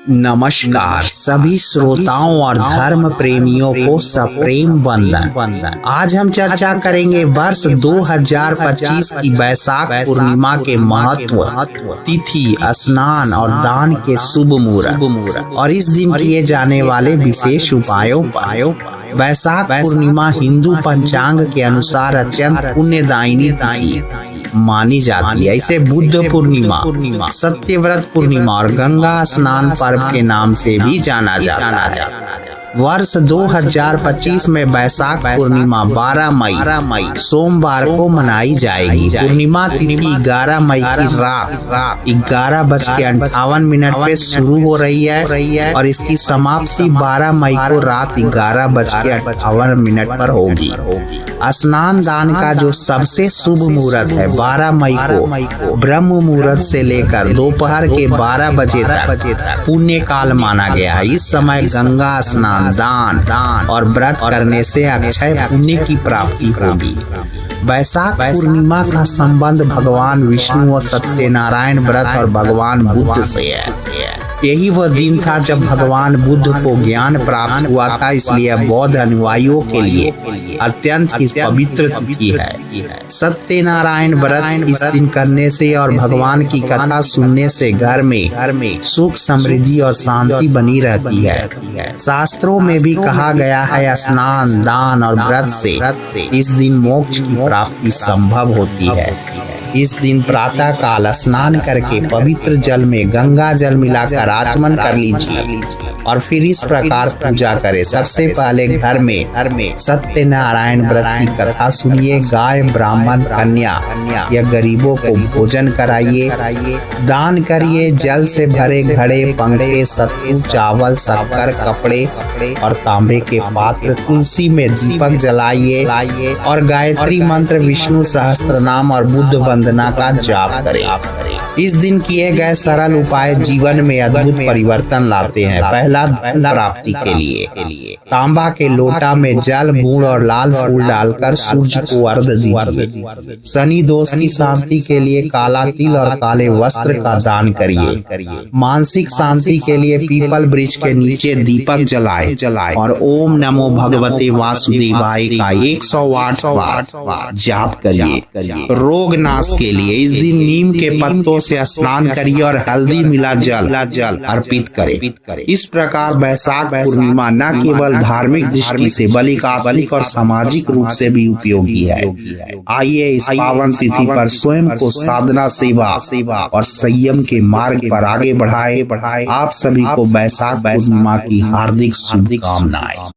नमस्कार सभी श्रोताओं और धर्म प्रेमियों को सप्रेम वंदन। आज हम चर्चा करेंगे वर्ष 2025 की वैशाख पूर्णिमा के महत्व, तिथि, स्नान और दान के शुभ मुहूर्त और इस दिन किए जाने वाले विशेष उपायों। वैशाख पूर्णिमा हिंदू पंचांग के अनुसार अत्यंत पुण्यदायिनी तिथि मानी जाती है। इसे बुद्ध पूर्णिमा, सत्यव्रत पूर्णिमा और गंगा स्नान पर्व के नाम से भी जाना जाता है। वर्ष 2025 में वैशाख पूर्णिमा 12 मई सोमवार को मनाई जाएगी। पूर्णिमा तिथि 11 मई की रात 11:58 पे शुरू हो रही है और इसकी समाप्ति 12 मई को रात 11:58 पर होगी। स्नान दान का जो सबसे शुभ मुहूर्त है 12 मई को ब्रह्म मुहूर्त से लेकर दोपहर के 12 बजे तक पुण्य काल माना गया है। इस समय गंगा स्नान, दान और व्रत करने से अक्षय पुण्य की प्राप्ति होगी। वैशाख पूर्णिमा का संबंध भगवान विष्णु और सत्यनारायण व्रत और भगवान बुद्ध से है। यही वह दिन था जब भगवान बुद्ध को ज्ञान प्राप्त हुआ था, इसलिए बौद्ध अनुयायियों के लिए अत्यंत ही पवित्र तिथि है। सत्यनारायण व्रत इस दिन करने से और भगवान की कथा सुनने से घर में सुख, समृद्धि और शांति बनी रहती है। शास्त्रों में भी कहा गया है स्नान, दान और व्रत से इस दिन मोक्ष की प्राप्ति संभव होती है। इस दिन प्रातः काल स्नान करके पवित्र जल में गंगा जल मिलाकर आचमन कर लीजिए और फिर इस प्रकार पूजा करें। सबसे पहले घर में सत्यनारायण व्रत की कथा सुनिए, गाय, ब्राह्मण, कन्या या गरीबों को भोजन कराइए, दान करिए। जल से भरे घड़े, पंखे, सत्तू, चावल, शक्कर, कपड़े और तांबे के पात्र, तुलसी में दीपक जलाइए और गायत्री मंत्र, विष्णु सहस्त्रनाम और बुद्ध वंदना का जाप करें। इस दिन किए गए सरल उपाय जीवन में अद्भुत परिवर्तन लाते हैं। पहला प्राप्ति के लिए तांबा के लोटा में जल, गुड़ और लाल फूल डालकर सूर्य को अर्घ्य दीजिए। शनि दोष की शांति के लिए काला तिल और काले वस्त्र का दान करिए। मानसिक शांति के लिए पीपल वृक्ष के नीचे दीपक जलाए और ओम नमो भगवते वासुदेवाय का 108 बार जाप करिए। रोग नाश के लिए इस दिन नीम के पत्तों से स्नान करिए और हल्दी मिला जल अर्पित करें। इस प्रकार वैशाख पूर्णिमा न केवल धार्मिक दृष्टि से बल्कि और सामाजिक रूप से भी उपयोगी है। आइए इस पावन तिथि पर स्वयं को साधना, सेवा और संयम के मार्ग पर आगे बढ़ाए। आप सभी को वैशाख पूर्णिमा की हार्दिक शुभकामनाएं।